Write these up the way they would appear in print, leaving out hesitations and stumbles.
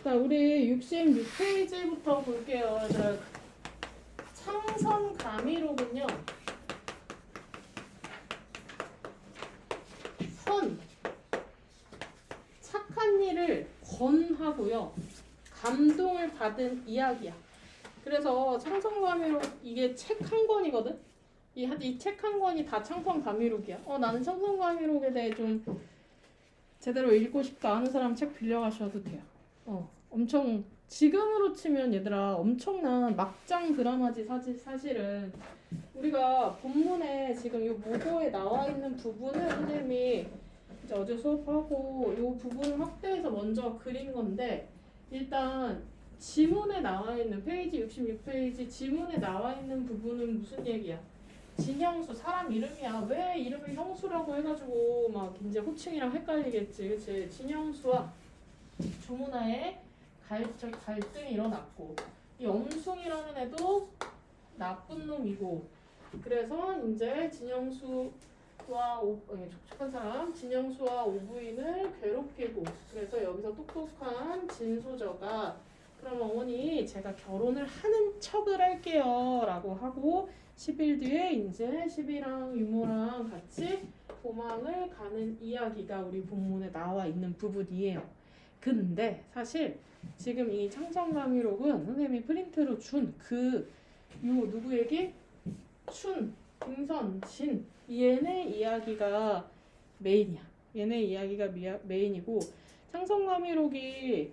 자, 우리 66페이지부터 볼게요. 자, 창선 가미록은요. 선, 착한 일을 권하고요. 감동을 받은 이야기야. 그래서 창선가미록 이게 책 한 권이거든. 이 책 한 권이 다 창선가미록이야. 나는 창선가미록에 대해 좀 제대로 읽고 싶다 하는 사람 책 빌려가셔도 돼요. 엄청 지금으로 치면 얘들아 엄청난 막장 드라마지 사실은. 우리가 본문에 지금 이 모고에 나와 있는 부분을 선생님이 이제 어제 수업하고 이 부분을 확대해서 먼저 그린 건데, 일단 지문에 나와 있는 페이지 66페이지 지문에 나와 있는 부분은 무슨 얘기야? 진형수 사람 이름이야. 왜 이름을 형수라고 해가지고 막 이제 호칭이랑 헷갈리겠지, 그치? 진형수와 조문화에 갈등이 일어났고, 이 엄숭이라는 애도 나쁜 놈이고, 그래서 이제 촉촉한 사람 진영수와 오부인을 괴롭히고, 그래서 여기서 똑똑한 진소저가 그럼 어머니 제가 결혼을 하는 척을 할게요 라고 하고 10일 뒤에 이제 10이랑 유모랑 같이 도망을 가는 이야기가 우리 본문에 나와 있는 부분이에요. 근데 사실 지금 이 창선가미록은 선생님이 프린트로 준 누구 얘기? 춘, 등선, 진 얘네 이야기가 메인이야. 얘네 이야기가 메인이고, 창선가미록이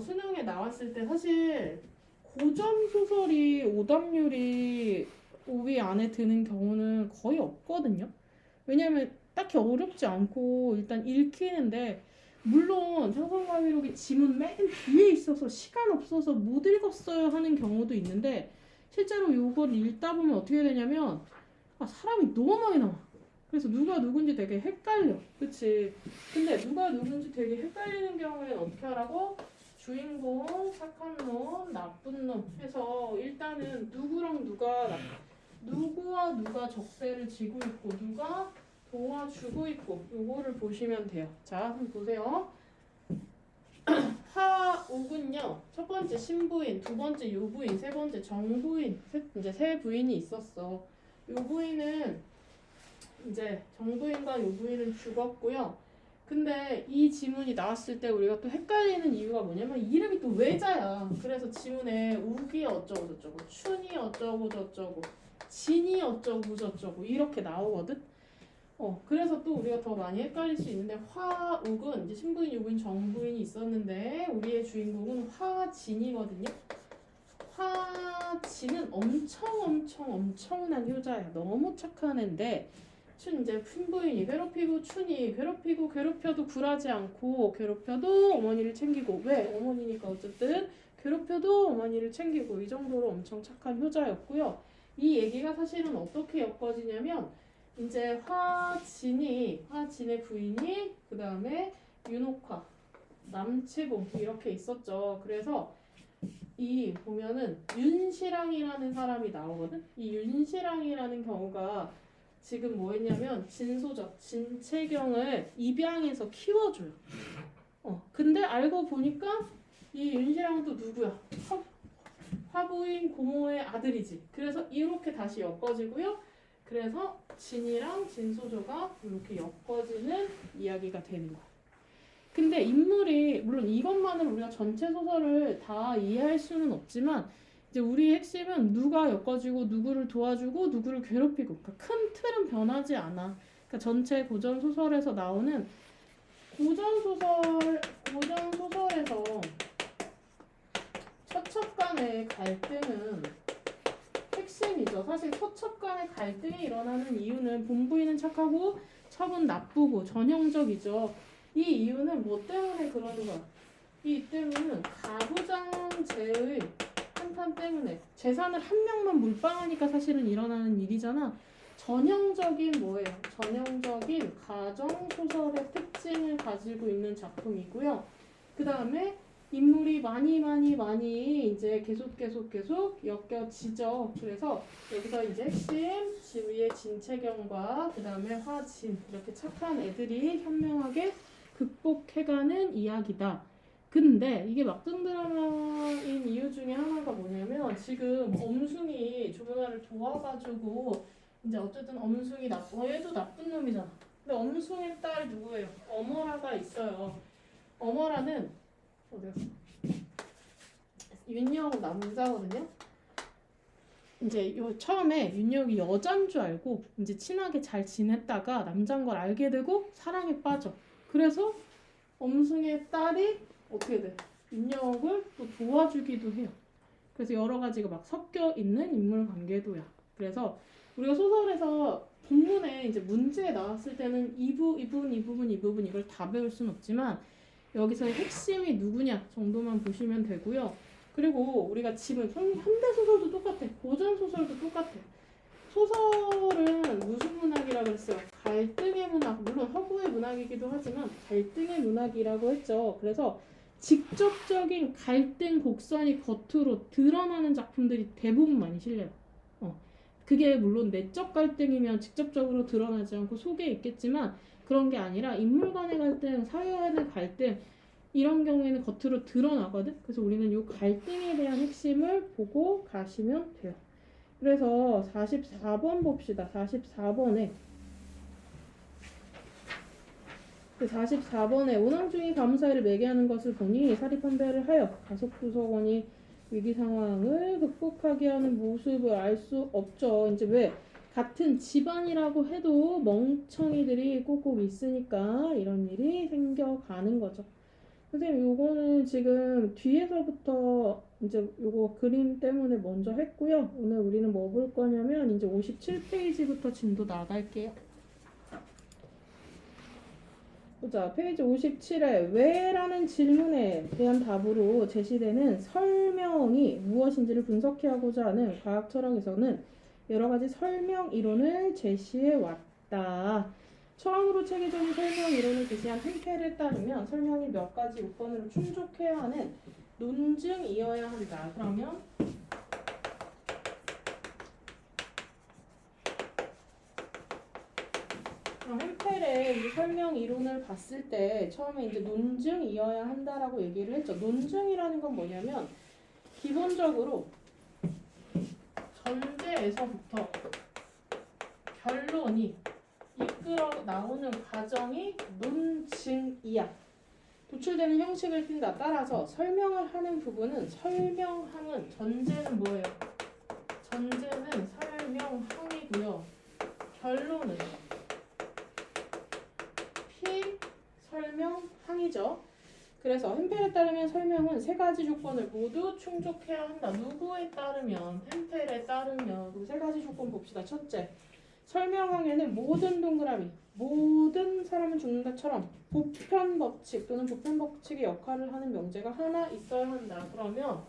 수능에 나왔을 때 사실 고전 소설이 오답률이 5위 안에 드는 경우는 거의 없거든요. 왜냐면 딱히 어렵지 않고 일단 읽히는데, 물론 창선가미록이 지문 맨 뒤에 있어서 시간 없어서 못 읽었어요 하는 경우도 있는데, 실제로 요걸 읽다 보면 어떻게 되냐면 사람이 너무 많이 나와. 그래서 누가 누군지 되게 헷갈려. 그치? 근데 누가 누군지 되게 헷갈리는 경우에는 어떻게 하라고? 주인공, 착한 놈, 나쁜 놈 해서 일단은 누구와 누가 적대를 지고 있고 누가 도와주고 있고 요거를 보시면 돼요. 자, 한번 보세요. 하옥은요, 첫 번째 신부인, 두 번째 요부인, 세 번째 정부인, 이제 세 부인이 있었어. 요부인은 이제 정부인과 요부인은 죽었고요. 근데 이 지문이 나왔을 때 우리가 또 헷갈리는 이유가 뭐냐면 이름이 또 외자야. 그래서 지문에 우기 어쩌고 저쩌고, 춘이 어쩌고 저쩌고, 진이 어쩌고 저쩌고 이렇게 나오거든. 그래서 또 우리가 더 많이 헷갈릴 수 있는데, 화욱은 이제 신부인, 요부인, 정부인이 있었는데 우리의 주인공은 화진이거든요. 화진은 엄청난 효자야. 너무 착한 애인데 이제 신부인이 괴롭히고 춘이 괴롭혀도 굴하지 않고, 괴롭혀도 어머니를 챙기고, 왜? 어머니니까 어쨌든 괴롭혀도 어머니를 챙기고, 이 정도로 엄청 착한 효자였고요. 이 얘기가 사실은 어떻게 엮어지냐면, 이제 화진의 부인이 그 다음에 윤옥화, 남채봉 이렇게 있었죠. 그래서 이 보면은 윤시랑이라는 사람이 나오거든. 이 윤시랑이라는 경우가 지금 뭐 했냐면 진소적, 진채경을 입양해서 키워줘요. 근데 알고 보니까 이 윤시랑도 누구야? 화부인 고모의 아들이지. 그래서 이렇게 다시 엮어지고요. 그래서 진이랑 진소조가 이렇게 엮어지는 이야기가 되는 거야. 근데 인물이, 물론 이것만으로 우리가 전체 소설을 다 이해할 수는 없지만, 이제 우리의 핵심은 누가 엮어지고 누구를 도와주고 누구를 괴롭히고, 그러니까 큰 틀은 변하지 않아. 그러니까 전체 고전 소설에서 나오는 고전 소설에서 처첩 간의 갈등은 핵심이죠. 사실 처첩 간의 갈등이 일어나는 이유는 본부인은 착하고 첩은 나쁘고 전형적이죠. 이 이유는 뭐 때문에 그러는 거야? 이 때문은 가부장제의 한탄 때문에, 재산을 한 명만 몰빵하니까 사실은 일어나는 일이잖아. 전형적인 뭐예요? 전형적인 가정소설의 특징을 가지고 있는 작품이고요. 그 다음에 인물이 많이 이제 계속 엮여지죠. 그래서 여기서 이제 핵심 지위의 진채경과 그 다음에 화진, 이렇게 착한 애들이 현명하게 극복해가는 이야기다. 근데 이게 막장 드라마인 이유 중에 하나가 뭐냐면 지금 엄순이 조명아를 도와가지고 이제 어쨌든 엄순이 얘도 나쁜 놈이잖아. 근데 엄순의 딸 누구예요? 어머라가 있어요. 어머라는 어디 갔어? 윤여우 남자거든요. 이제 처음에 윤여욱이 여잔 줄 알고 이제 친하게 잘 지냈다가 남잔 걸 알게 되고 사랑에 빠져. 그래서 엄승의 딸이 어떻게 돼? 윤여욱을 또 도와주기도 해요. 그래서 여러 가지가 막 섞여 있는 인물 관계도야. 그래서 우리가 소설에서 본문에 이제 문제에 나왔을 때는 이 부분 이걸 다 배울 순 없지만 여기서의 핵심이 누구냐 정도만 보시면 되고요. 그리고 우리가 지금 현대 소설도 똑같아. 고전 소설도 똑같아. 소설은 무슨 문학이라고 그랬어요? 갈등의 문학. 물론 허구의 문학이기도 하지만 갈등의 문학이라고 했죠. 그래서 직접적인 갈등 곡선이 겉으로 드러나는 작품들이 대부분 많이 실려요. 그게 물론 내적 갈등이면 직접적으로 드러나지 않고 속에 있겠지만 그런 게 아니라 인물 간의 갈등, 사회 간의 갈등 이런 경우에는 겉으로 드러나거든. 그래서 우리는 이 갈등에 대한 핵심을 보고 가시면 돼요. 그래서 44번 봅시다. 44번에 오낭중이 감사를 매개하는 것을 보니 사리판별을 하여 가속도서관이 위기 상황을 극복하게 하는 모습을 알 수 없죠. 이제 왜? 같은 집안이라고 해도 멍청이들이 꼭꼭 있으니까 이런 일이 생겨가는 거죠. 선생님 요거는 지금 뒤에서부터 이제 요거 그림 때문에 먼저 했고요. 오늘 우리는 뭐 볼 거냐면 이제 57페이지부터 진도 나갈게요. 보자. 페이지 57에 왜라는 질문에 대한 답으로 제시되는 설명이 무엇인지를 분석하고자 하는 과학 철학에서는 여러 가지 설명 이론을 제시해 왔다. 처음으로 체계적인 설명 이론을 제시한 템펠에 따르면 설명이 몇 가지 요건으로 충족해야 하는 논증이어야 한다. 그러면 템펠의 설명 이론을 봤을 때 처음에 이제 논증이어야 한다라고 얘기를 했죠. 논증이라는 건 뭐냐면 기본적으로 전제에서부터 결론이 이끌어 나오는 과정이 논증이야. 도출되는 형식을 띈다. 따라서 설명을 하는 부분은 설명항은 전제는 뭐예요? 전제는 설명항이고요. 결론은 피설명항이죠. 그래서 햄펠에 따르면 설명은 세 가지 조건을 모두 충족해야 한다. 누구에 따르면? 햄펠에 따르면. 세 가지 조건 봅시다. 첫째, 설명항에는 모든 동그라미, 모든 사람은 죽는다처럼 보편 법칙 또는 보편 법칙의 역할을 하는 명제가 하나 있어야 한다. 그러면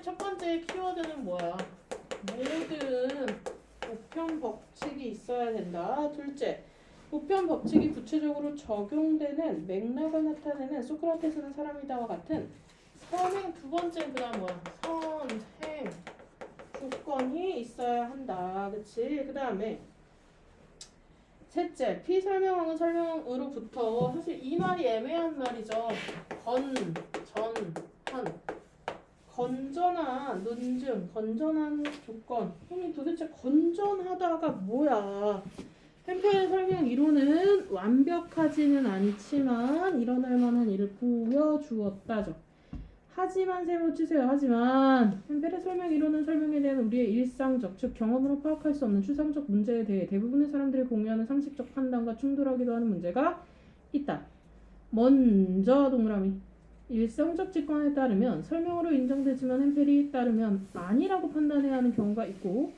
첫 번째 키워드는 뭐야? 모든 보편 법칙이 있어야 된다. 둘째, 보편 법칙이 구체적으로 적용되는 맥락을 나타내는 소크라테스는 사람이다와 같은 선행. 두 번째 그다음 뭐야? 선행 조건이 있어야 한다. 그치? 그 다음에 셋째, 피설명항은 설명으로부터 사실 이 말이 애매한 말이죠. 건전한 논증, 건전한 조건. 형님 도대체 건전하다가 뭐야? 햄펠의 설명 이론은 완벽하지는 않지만 일어날 만한 일을 보여주었다죠. 하지만 세모 치세요. 하지만 햄펠의 설명 이론은 설명에 대한 우리의 일상적, 즉 경험으로 파악할 수 없는 추상적 문제에 대해 대부분의 사람들이 공유하는 상식적 판단과 충돌하기도 하는 문제가 있다. 먼저 동그라미. 일상적 직관에 따르면 설명으로 인정되지만 햄펠이 따르면 아니라고 판단해야 하는 경우가 있고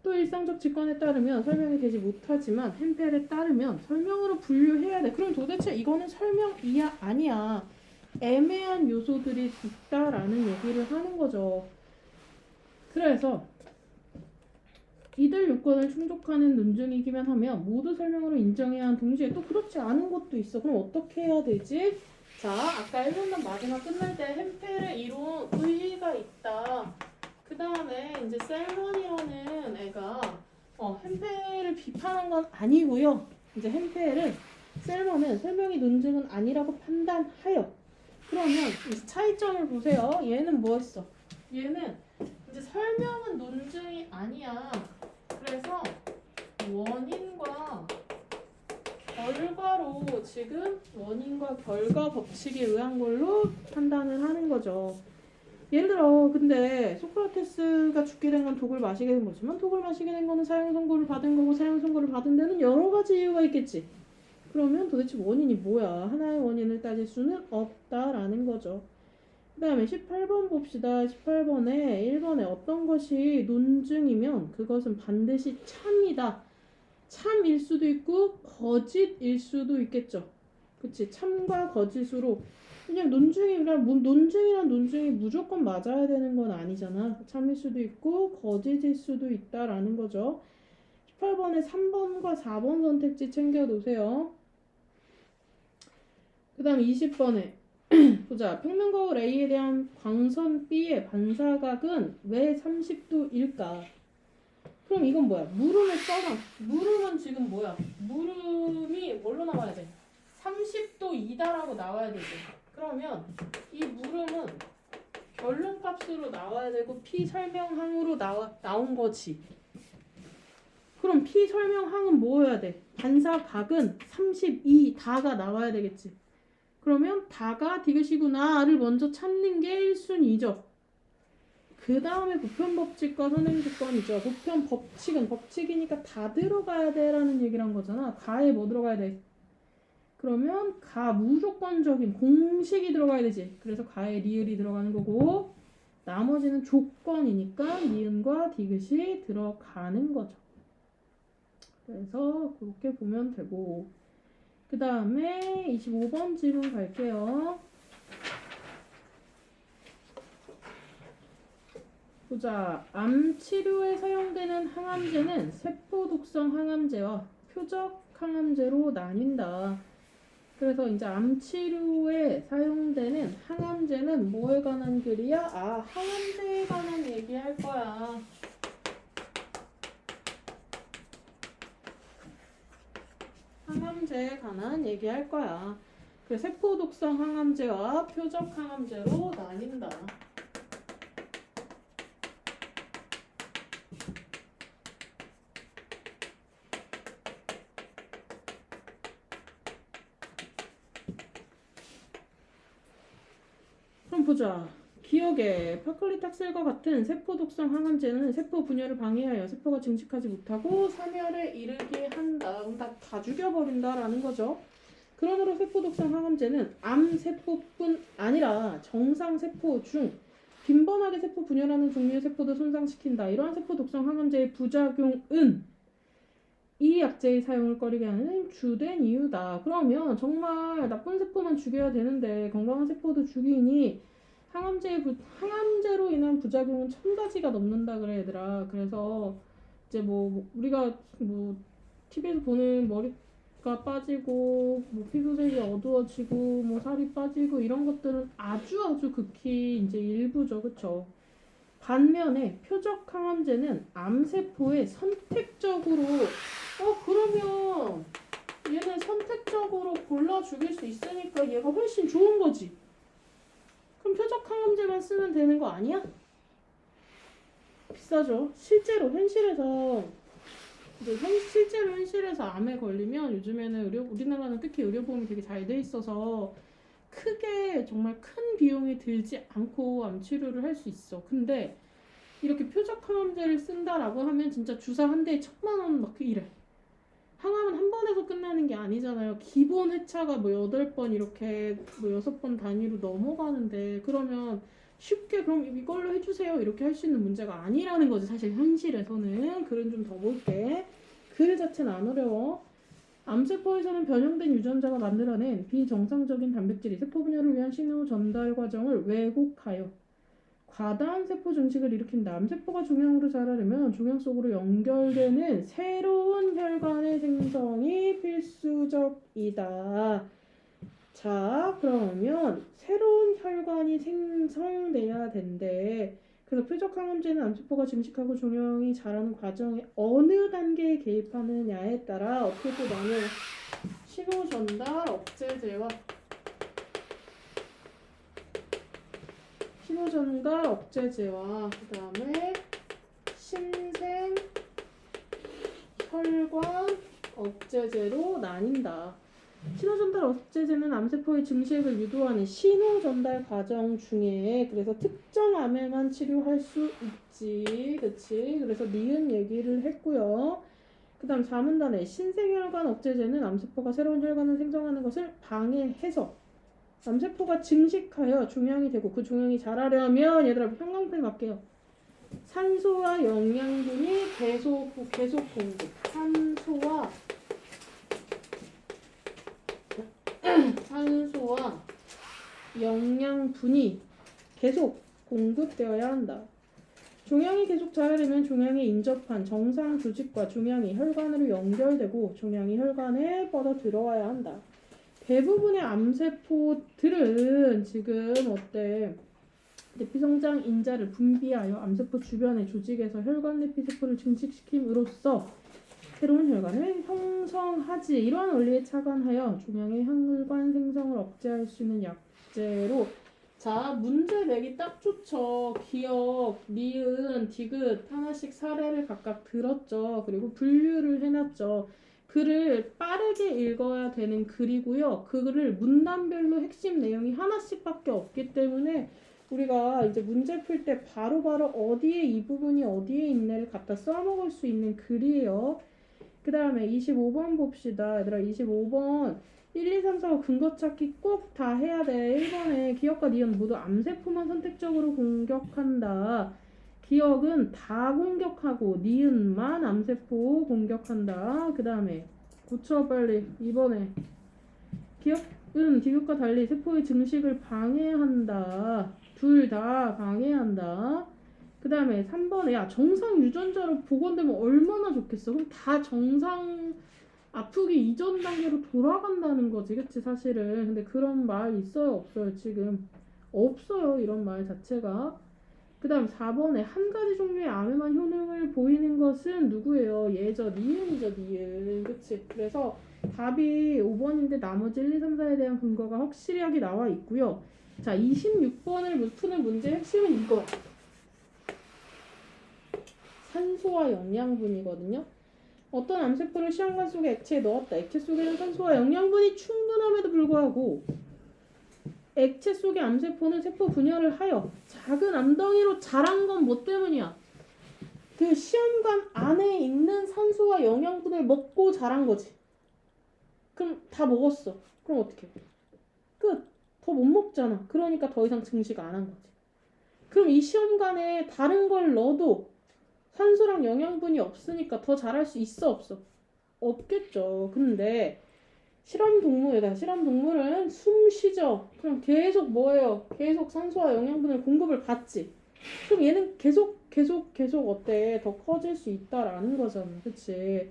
또 일상적 직관에 따르면 설명이 되지 못하지만 햄펠에 따르면 설명으로 분류해야 돼. 그럼 도대체 이거는 설명이야 아니야? 애매한 요소들이 있다라는 얘기를 하는 거죠. 그래서 이들 요건을 충족하는 논증이기만 하면 모두 설명으로 인정해야 하는 동시에 또 그렇지 않은 것도 있어. 그럼 어떻게 해야 되지? 자, 아까 1번단 마지막 끝날 때 햄펠의 이론 의의가 있다. 그 다음에 이제 셀먼이라는 애가 햄펠을 비판한 건 아니고요. 이제 셀먼은 설명이 논증은 아니라고 판단하여 그러면 이제 차이점을 보세요. 얘는 뭐였어? 얘는 이제 설명은 논증이 아니야. 그래서 원인과 결과로 지금 원인과 결과 법칙에 의한 걸로 판단을 하는 거죠. 예를 들어 근데 소크라테스가 죽게 된 건 독을 마시게 된 거지만 독을 마시게 된 거는 사형 선고를 받은 거고 사형 선고를 받은 데는 여러 가지 이유가 있겠지. 그러면 도대체 원인이 뭐야? 하나의 원인을 따질 수는 없다라는 거죠. 그 다음에 18번 봅시다. 18번에 1번에 어떤 것이 논증이면 그것은 반드시 참이다. 참일 수도 있고 거짓일 수도 있겠죠. 그치? 참과 거짓으로 그냥 논증이란 논증이 무조건 맞아야 되는 건 아니잖아. 참일 수도 있고 거짓일 수도 있다라는 거죠. 18번에 3번과 4번 선택지 챙겨 놓으세요. 그 다음 20번에 보자. 평면거울 A에 대한 광선 B의 반사각은 왜 30도일까? 그럼 이건 뭐야? 물음을 써놔. 물음은 지금 뭐야? 물음이 뭘로 나와야 돼? 30도이다라고 나와야 되지. 그러면 이 물음은 결론값으로 나와야 되고 피설명항으로 나온 거지. 그럼 피설명항은 뭐여야 돼? 반사각은 32다가 나와야 되겠지. 그러면 다가 디귿이구나를 먼저 찾는 게 1순위죠. 그 다음에 보편법칙과 선행조건이죠. 보편법칙은 법칙이니까 다 들어가야 돼라는 얘기를 한 거잖아. 가에 뭐 들어가야 돼? 그러면 가 무조건적인 공식이 들어가야 되지. 그래서 가에 리을이 들어가는 거고 나머지는 조건이니까 니은과 디귿이 들어가는 거죠. 그래서 그렇게 보면 되고 그 다음에 25번 질문 갈게요. 보자. 암 치료에 사용되는 항암제는 세포 독성 항암제와 표적 항암제로 나뉜다. 그래서 이제 암 치료에 사용되는 항암제는 뭐에 관한 글이야? 아, 항암제에 관한 얘기할 거야. 항암제에 관한 얘기할 거야. 그래서 세포 독성 항암제와 표적 항암제로 나뉜다. 그럼 보자. 기억에 파클리탁셀과 같은 세포 독성 항암제는 세포 분열을 방해하여 세포가 증식하지 못하고 사멸에 이르게 한다. 그럼 다 죽여버린다라는 거죠. 그러므로 세포 독성 항암제는 암세포뿐 아니라 정상세포 중 빈번하게 세포 분열하는 종류의 세포도 손상시킨다. 이러한 세포 독성 항암제의 부작용은 이 약제의 사용을 꺼리게 하는 주된 이유다. 그러면 정말 나쁜 세포만 죽여야 되는데 건강한 세포도 죽이니 항암제로 인한 부작용은 1000가지가 넘는다 그래 얘들아. 그래서 이제 뭐 우리가 뭐 TV에서 보는 머리가 빠지고 뭐 피부색이 어두워지고 뭐 살이 빠지고 이런 것들은 아주 극히 이제 일부죠. 그쵸? 반면에 표적 항암제는 암세포에 선택적으로 그러면 얘는 선택적으로 골라 죽일 수 있으니까 얘가 훨씬 좋은 거지. 그럼 표적 항암제만 쓰면 되는 거 아니야? 비싸죠. 실제로 현실에서 암에 걸리면 요즘에는 우리나라는 특히 의료보험이 되게 잘 돼 있어서 크게 정말 큰 비용이 들지 않고 암 치료를 할 수 있어. 근데 이렇게 표적 항암제를 쓴다라고 하면 진짜 주사 한 대에 1000만 원 막 이래. 항암은 한 번에서 끝나는 게 아니잖아요. 기본 회차가 뭐 8번 이렇게 뭐 6번 단위로 넘어가는데 그러면 쉽게 그럼 이걸로 해주세요 이렇게 할 수 있는 문제가 아니라는 거지. 사실 현실에서는. 글은 좀 더 볼게. 글 자체는 안 어려워. 암세포에서는 변형된 유전자가 만들어낸 비정상적인 단백질이 세포 분열을 위한 신호 전달 과정을 왜곡하여 과다한 세포 증식을 일으킨다. 암세포가 종양으로 자라려면 종양 속으로 연결되는 새로운 혈관의 생성이 필수적이다. 자, 그러면 새로운 혈관이 생성돼야 된대. 그래서 표적 항암제는 암세포가 증식하고 종양이 자라는 과정에 어느 단계에 개입하느냐에 따라 어떻게 또 나뉘어 신호 전달 억제제와 신호전달 억제제와 그 다음에 신생 혈관 억제제로 나뉜다. 신호전달 억제제는 암세포의 증식을 유도하는 신호전달 과정 중에 그래서 특정 암에만 치료할 수 있지. 그치? 그래서 니은 얘기를 했고요. 그 다음 4문단에 신생혈관 억제제는 암세포가 새로운 혈관을 생성하는 것을 방해해서 암세포가 증식하여 종양이 되고 그 종양이 자라려면 얘들아 형광펜 갈게요. 산소와 영양분이 계속 공급. 산소와 영양분이 계속 공급되어야 한다. 종양이 계속 자라려면 종양에 인접한 정상 조직과 종양이 혈관으로 연결되고 종양이 혈관에 뻗어 들어와야 한다. 대부분의 암세포들은 지금 어때? 내피성장 인자를 분비하여 암세포 주변의 조직에서 혈관 내피세포를 증식시킴으로써 새로운 혈관을 형성하지. 이러한 원리에 착안하여 종양의 혈관 생성을 억제할 수 있는 약제로. 자, 문제 내기 딱 좋죠. 기억, 니은, 디귿 하나씩 사례를 각각 들었죠. 그리고 분류를 해놨죠. 글을 빠르게 읽어야 되는 글이고요. 그 글을 문단별로 핵심 내용이 하나씩밖에 없기 때문에 우리가 이제 문제 풀 때 바로바로 어디에 이 부분이 어디에 있네를 갖다 써먹을 수 있는 글이에요. 그 다음에 25번 봅시다. 얘들아 25번 1, 2, 3, 4, 근거 찾기 꼭 다 해야 돼. 1번에 기억과 니은 모두 암세포만 선택적으로 공격한다. 기억은 다 공격하고 니은만 암세포 공격한다. 그 다음에 고쳐 빨리. 2번에 기억은 디귿과 달리 세포의 증식을 방해한다. 둘 다 방해한다. 그 다음에 3번에 야 정상 유전자로 복원되면 얼마나 좋겠어. 그럼 다 정상 아프기 이전 단계로 돌아간다는 거지. 그치 사실은. 근데 그런 말 있어요 없어요? 지금 없어요 이런 말 자체가. 그 다음 4번에 한 가지 종류의 암에만 효능을 보이는 것은 누구예요? 얘죠. 니은이죠. 니은. 그치? 그래서 답이 5번인데 나머지 1, 2, 3, 4에 대한 근거가 확실하게 나와 있고요. 자 26번을 푸는 문제 핵심은 이거야. 산소와 영양분이거든요. 어떤 암세포를 시험관 속에 액체에 넣었다. 액체 속에는 산소와 영양분이 충분함에도 불구하고 액체 속의 암세포는 세포 분열을 하여 작은 암덩이로 자란 건 뭐 때문이야? 그 시험관 안에 있는 산소와 영양분을 먹고 자란 거지. 그럼 다 먹었어. 그럼 어떻게 해? 끝. 더 못 먹잖아. 그러니까 더 이상 증식 안 한 거지. 그럼 이 시험관에 다른 걸 넣어도 산소랑 영양분이 없으니까 더 자랄 수 있어 없어? 없겠죠. 근데 실험 동물은 숨 쉬죠. 그럼 계속 뭐예요? 계속 산소와 영양분을 공급을 받지. 그럼 얘는 계속 어때? 더 커질 수 있다라는 거잖아. 그치?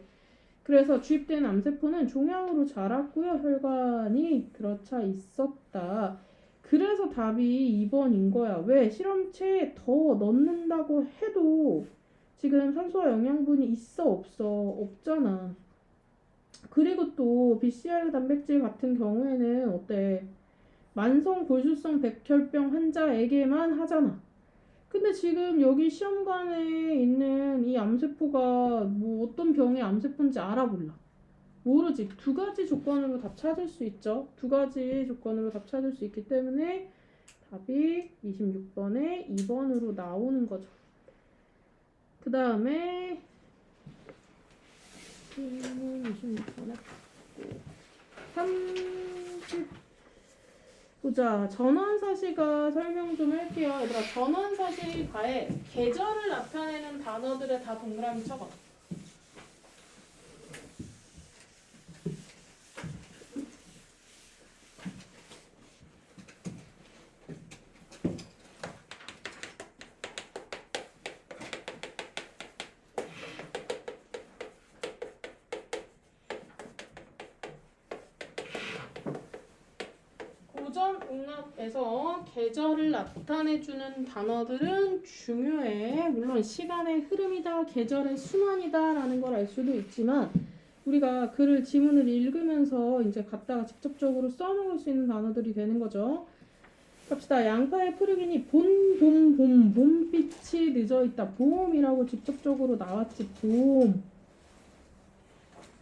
그래서 주입된 암세포는 종양으로 자랐고요. 혈관이 들어차 있었다. 그래서 답이 2번인 거야. 왜? 실험체에 더 넣는다고 해도 지금 산소와 영양분이 있어 없어? 없잖아. 그리고 또 BCR 단백질 같은 경우에는 어때? 만성 골수성 백혈병 환자에게만 하잖아. 근데 지금 여기 시험관에 있는 이 암세포가 뭐 어떤 병의 암세포인지 알아 몰라? 모르지. 두 가지 조건으로 답 찾을 수 있죠. 두 가지 조건으로 답 찾을 수 있기 때문에 답이 26번에 2번으로 나오는 거죠. 그 다음에 26번에 30 보자. 전원사시가 설명 좀 할게요. 얘들아 전원사시가에 계절을 나타내는 단어들에 다 동그라미 쳐봐. 고전응합에서 계절을 나타내주는 단어들은 중요해. 물론 시간의 흐름이다, 계절의 순환이다 라는 걸 알 수도 있지만 우리가 글을 지문을 읽으면서 이제 갖다가 직접적으로 써먹을 수 있는 단어들이 되는 거죠. 갑시다. 양파의 푸르기니 봄빛이 늦어있다. 봄이라고 직접적으로 나왔지.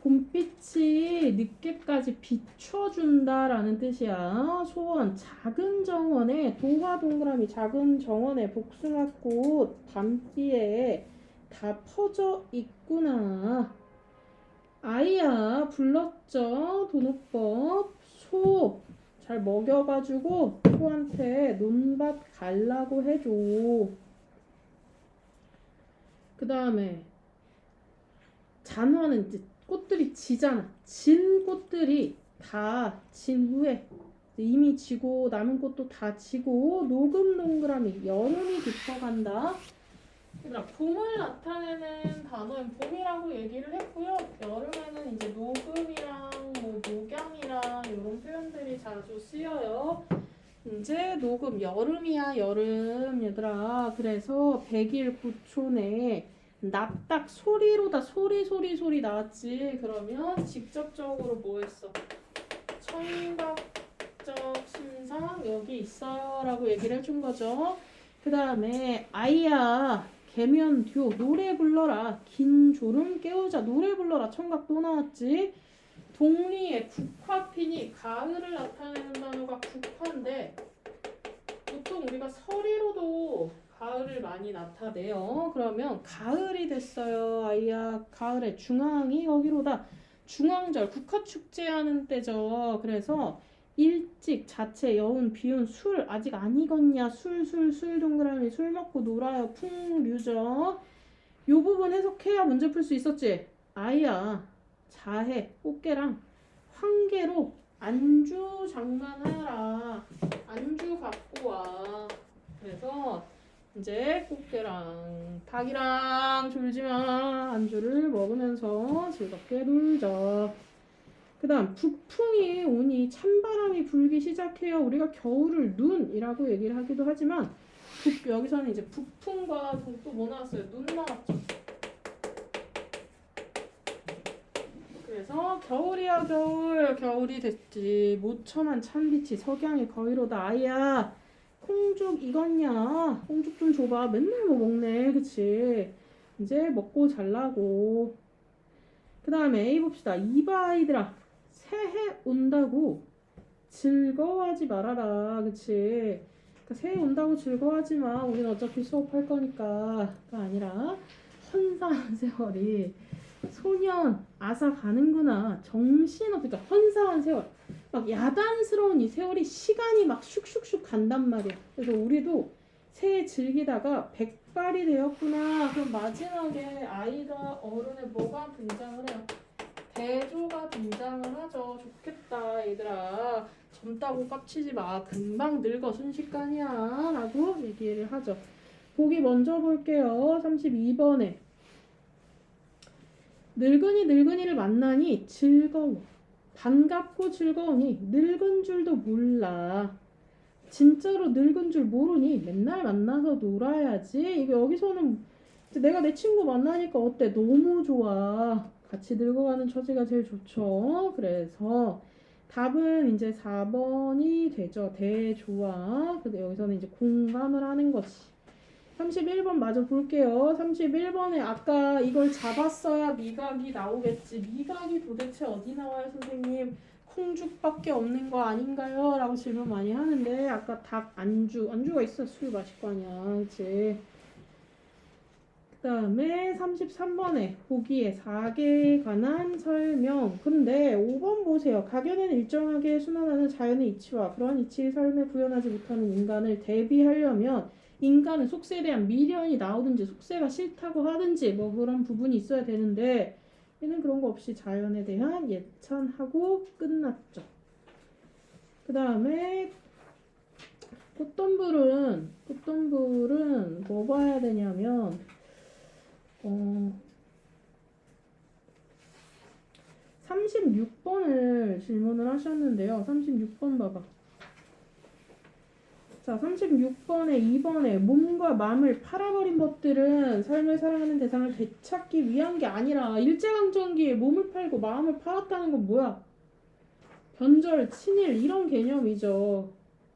봄빛이 늦게까지 비춰준다라는 뜻이야. 소원, 작은 정원에 도화 동그라미 작은 정원에 복숭아꽃 담비에 다 퍼져 있구나. 아이야 불렀죠. 도노법. 소 잘 먹여가지고 소한테 논밭 갈라고 해줘. 그 다음에 잔화는 이제 꽃들이 지잖아. 진 꽃들이 다 진 후에 이미 지고 남은 꽃도 다 지고 녹음 동그라미 여름이 깊어간다. 얘들아, 봄을 나타내는 단어는 봄이라고 얘기를 했고요. 여름에는 이제 녹음이랑 뭐 녹양이랑 이런 표현들이 자주 쓰여요. 이제 녹음 여름이야 여름 얘들아. 그래서 100일 9촌에 납딱 소리로다. 소리 나왔지. 그러면 직접적으로 뭐 했어? 청각적 신상 여기 있어요 라고 얘기를 해준 거죠. 그 다음에 아이야 개면듀 노래 불러라. 긴 졸음 깨우자. 노래 불러라. 청각 또 나왔지. 동리에 국화피니 가을을 나타내는 단어가 국화인데 보통 우리가 서리로도 가을을 많이 나타내요. 그러면 가을이 됐어요. 아이야 가을에 중앙이 거기로다. 중앙절 국화축제하는 때죠. 그래서 일찍 자체 여운 비운 술 아직 안 익었냐. 술 동그라미 술 먹고 놀아요. 풍류죠. 요 부분 해석해야 문제 풀 수 있었지. 아이야 자해 꽃게랑 황게로 안주 장만하라. 안주 갖고 와. 그래서 이제 꽃게랑 닭이랑 졸지마. 안주를 먹으면서 즐겁게 놀자. 그 다음 북풍이 오니 찬바람이 불기 시작해요. 우리가 겨울을 눈이라고 얘기를 하기도 하지만 여기서는 이제 북풍과 또 뭐 나왔어요? 눈 나왔죠. 그래서 겨울이야 겨울이 됐지. 모처만 찬빛이 석양의 거위로다. 아이야 콩죽 익었냐. 콩죽 좀 줘봐. 맨날 뭐 먹네. 그치. 이제 먹고 잘라고. 그 다음에 A 봅시다. 이봐 아이들아 새해 온다고 즐거워하지 말아라. 그치. 그러니까 새해 온다고 즐거워하지 마. 우린 어차피 수업할 거니까가 아니라 헌사한 세월이 소년 아사 가는구나. 정신없이. 그러니까 헌사한 세월 막 야단스러운 이 세월이 시간이 막 슉슉슉 간단 말이야. 그래서 우리도 새해 즐기다가 백발이 되었구나. 그럼 마지막에 아이가 어른의 뭐가 등장을 해요? 대조가 등장을 하죠. 좋겠다 얘들아. 젊다고 깝치지 마. 금방 늙어 순식간이야 라고 얘기를 하죠. 보기 먼저 볼게요. 32번에 늙은이를 만나니 즐거워. 반갑고 즐거우니 늙은 줄도 몰라. 진짜로 늙은 줄 모르니 맨날 만나서 놀아야지. 이게 여기서는 내가 내 친구 만나니까 어때? 너무 좋아. 같이 늙어가는 처지가 제일 좋죠. 그래서 답은 이제 4번이 되죠. 대조화. 근데 여기서는 이제 공감을 하는 거지. 31번 마저 볼게요. 31번에 아까 이걸 잡았어야 미각이 나오겠지. 미각이 도대체 어디 나와요, 선생님? 콩죽밖에 없는 거 아닌가요? 라고 질문 많이 하는데 아까 닭 안주가 있어. 술 마실 거 아니야. 그치? 그 다음에 33번에 보기에 4개에 관한 설명. 근데 5번 보세요. 가변에는 일정하게 순환하는 자연의 이치와 그러한 이치의 삶에 구현하지 못하는 인간을 대비하려면 인간은 속세에 대한 미련이 나오든지 속세가 싫다고 하든지 뭐 그런 부분이 있어야 되는데 얘는 그런 거 없이 자연에 대한 예찬하고 끝났죠. 그 다음에 꽃덤불은 뭐 봐야 되냐면 36번을 질문을 하셨는데요. 36번 봐봐. 자, 36번에 2번에 몸과 마음을 팔아버린 것들은 삶을 살아가는 대상을 되찾기 위한 게 아니라 일제강점기에 몸을 팔고 마음을 팔았다는 건 뭐야? 변절, 친일 이런 개념이죠.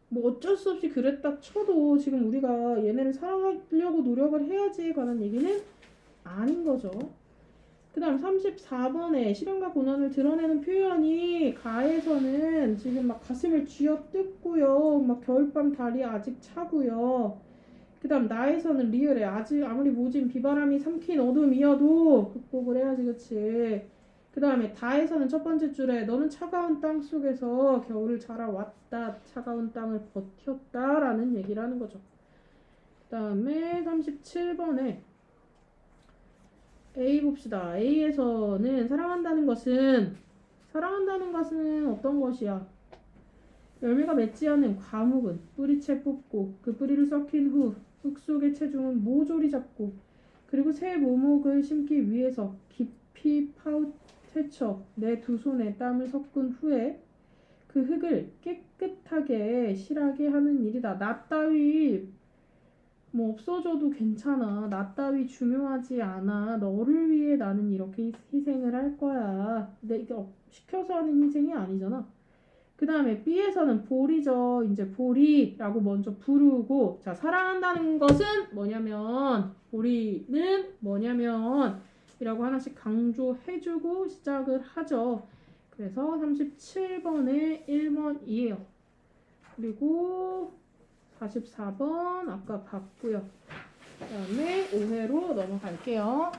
뭐 어쩔 수 없이 그랬다 쳐도 지금 우리가 얘네를 사랑하려고 노력을 해야지에 관한 얘기는 아닌 거죠. 그 다음 34번에 실현과 고난을 드러내는 표현이 가에서는 지금 막 가슴을 쥐어뜯고요. 막 겨울밤 달이 아직 차고요. 그 다음 나에서는 리을에 아직 아무리 모진 비바람이 삼킨 어둠이어도 극복을 해야지, 그치? 그 다음에 다에서는 첫 번째 줄에 너는 차가운 땅 속에서 겨울을 자라왔다, 차가운 땅을 버텼다 라는 얘기를 하는 거죠. 그 다음에 37번에 A 봅시다. A에서는 사랑한다는 것은 어떤 것이야? 열매가 맺지 않은 과묵은 뿌리채 뽑고 그 뿌리를 썩힌 후 흙 속의 체중은 모조리 잡고 그리고 새 모목을 심기 위해서 깊이 파헤쳐 내 두 손에 땀을 섞은 후에 그 흙을 깨끗하게 실하게 하는 일이다. 나 따위 뭐 없어져도 괜찮아. 나 따위 중요하지 않아. 너를 위해 나는 이렇게 희생을 할 거야. 근데 이게 시켜서 하는 희생이 아니잖아. 그 다음에 B에서는 볼이죠. 이제 볼이라고 먼저 부르고, 자, 사랑한다는 것은 뭐냐면, 볼이는 뭐냐면, 이라고 하나씩 강조해주고 시작을 하죠. 그래서 37번에 1번이에요. 그리고 44번 아까 봤고요. 그 다음에 5회로 넘어갈게요.